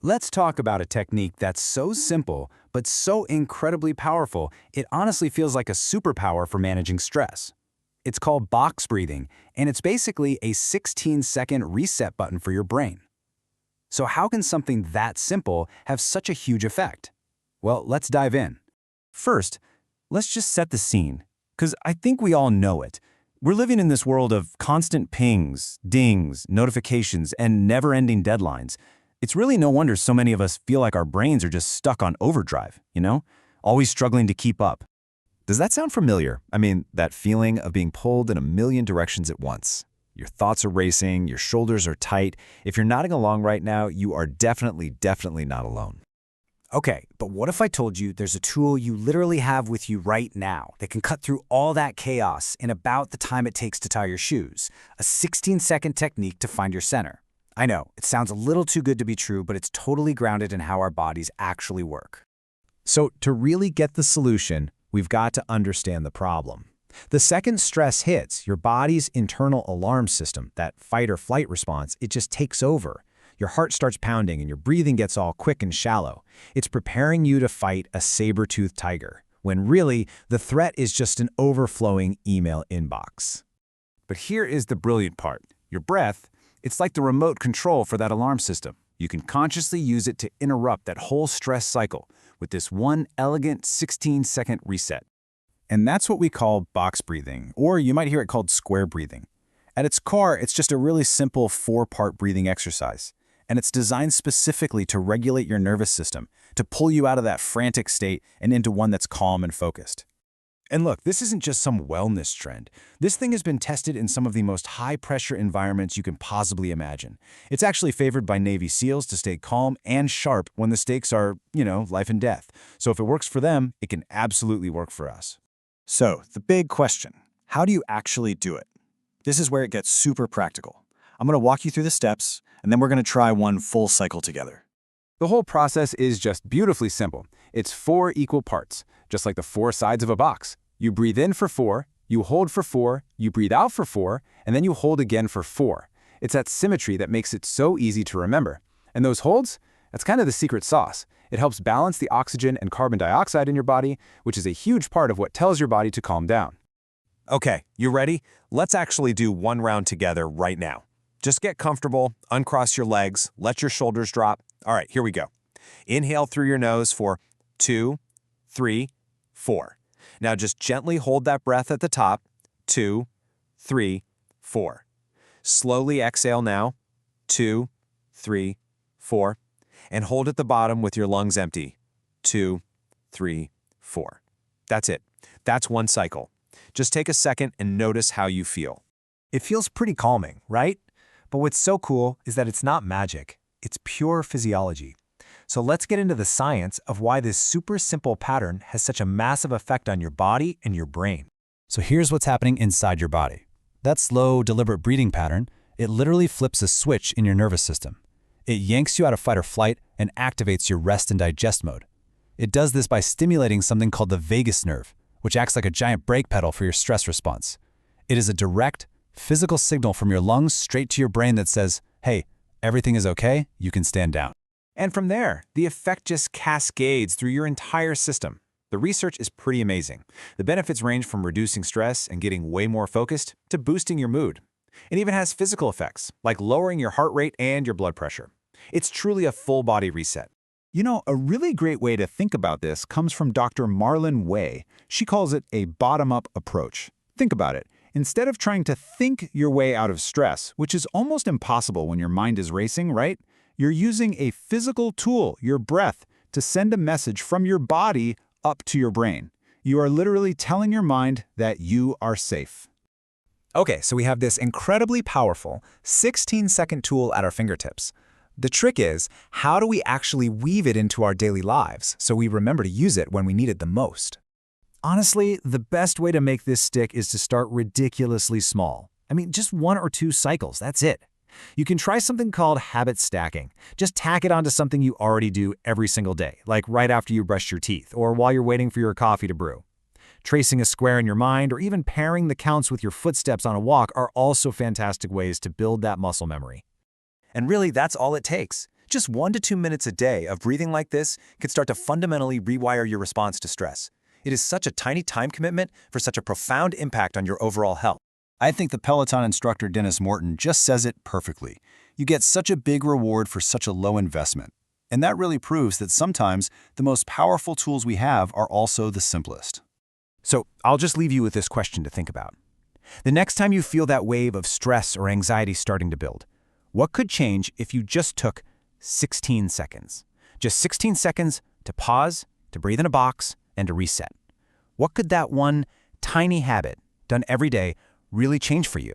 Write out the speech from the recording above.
Let's talk about a technique that's so simple, but so incredibly powerful, it honestly feels like a superpower for managing stress. It's called box breathing, and it's basically a 16-second reset button for your brain. So how can something that simple have such a huge effect? Well, let's dive in. First, let's just set the scene, because I think we all know it. We're living in this world of constant pings, dings, notifications, and never-ending deadlines. It's really no wonder so many of us feel like our brains are just stuck on overdrive, always struggling to keep up. Does that sound familiar? I mean, that feeling of being pulled in a million directions at once. Your thoughts are racing, your shoulders are tight. If you're nodding along right now, you are definitely not alone. Okay, but what if I told you there's a tool you literally have with you right now that can cut through all that chaos in about the time it takes to tie your shoes? A 16-second technique to find your center. I know, it sounds a little too good to be true, but it's totally grounded in how our bodies actually work. So to really get the solution, we've got to understand the problem. The second stress hits, your body's internal alarm system, that fight or flight response, it just takes over. Your heart starts pounding and your breathing gets all quick and shallow. It's preparing you to fight a saber-toothed tiger, when really the threat is just an overflowing email inbox. But here is the brilliant part. Your breath, it's like the remote control for that alarm system. You can consciously use it to interrupt that whole stress cycle with this one elegant 16-second reset. And that's what we call box breathing, or you might hear it called square breathing. At its core, it's just a really simple 4-part breathing exercise. And it's designed specifically to regulate your nervous system, to pull you out of that frantic state and into one that's calm and focused. And look, this isn't just some wellness trend. This thing has been tested in some of the most high-pressure environments you can possibly imagine. It's actually favored by Navy SEALs to stay calm and sharp when the stakes are, life and death. So if it works for them, it can absolutely work for us. So, the big question, how do you actually do it? This is where it gets super practical. I'm going to walk you through the steps, and then we're going to try one full cycle together. The whole process is just beautifully simple. It's 4 equal parts, just like the 4 sides of a box. You breathe in for 4, you hold for 4, you breathe out for 4, and then you hold again for 4. It's that symmetry that makes it so easy to remember. And those holds, that's kind of the secret sauce. It helps balance the oxygen and carbon dioxide in your body, which is a huge part of what tells your body to calm down. Okay, you ready? Let's actually do one round together right now. Just get comfortable, uncross your legs, let your shoulders drop. All right, here we go. Inhale through your nose for 2, 3, 4. Now just gently hold that breath at the top. 2, 3, 4. Slowly exhale now. 2, 3, 4. And hold at the bottom with your lungs empty. 2, 3, 4. That's it. That's one cycle. Just take a second and notice how you feel. It feels pretty calming, right? But what's so cool is that it's not magic. It's pure physiology. So let's get into the science of why this super simple pattern has such a massive effect on your body and your brain. So here's what's happening inside your body. That slow, deliberate breathing pattern, it literally flips a switch in your nervous system. It yanks you out of fight or flight and activates your rest and digest mode. It does this by stimulating something called the vagus nerve, which acts like a giant brake pedal for your stress response. It is a direct, physical signal from your lungs straight to your brain that says, hey, everything is okay, you can stand down. And from there, the effect just cascades through your entire system. The research is pretty amazing. The benefits range from reducing stress and getting way more focused to boosting your mood. It even has physical effects, like lowering your heart rate and your blood pressure. It's truly a full-body reset. A really great way to think about this comes from Dr. Marlon Way. She calls it a bottom-up approach. Think about it. Instead of trying to think your way out of stress, which is almost impossible when your mind is racing, right? You're using a physical tool, your breath, to send a message from your body up to your brain. You are literally telling your mind that you are safe. Okay, so we have this incredibly powerful 16-second tool at our fingertips. The trick is, how do we actually weave it into our daily lives so we remember to use it when we need it the most? Honestly, the best way to make this stick is to start ridiculously small. I mean, just 1 or 2 cycles, that's it. You can try something called habit stacking. Just tack it onto something you already do every single day, like right after you brush your teeth or while you're waiting for your coffee to brew. Tracing a square in your mind or even pairing the counts with your footsteps on a walk are also fantastic ways to build that muscle memory. And really, that's all it takes. Just 1 to 2 minutes a day of breathing like this can start to fundamentally rewire your response to stress. It is such a tiny time commitment for such a profound impact on your overall health. I think the Peloton instructor Dennis Morton just says it perfectly. You get such a big reward for such a low investment. And that really proves that sometimes the most powerful tools we have are also the simplest. So I'll just leave you with this question to think about. The next time you feel that wave of stress or anxiety starting to build, what could change if you just took 16 seconds? Just 16 seconds to pause, to breathe in a box, and to reset. What could that one tiny habit, done every day, really change for you?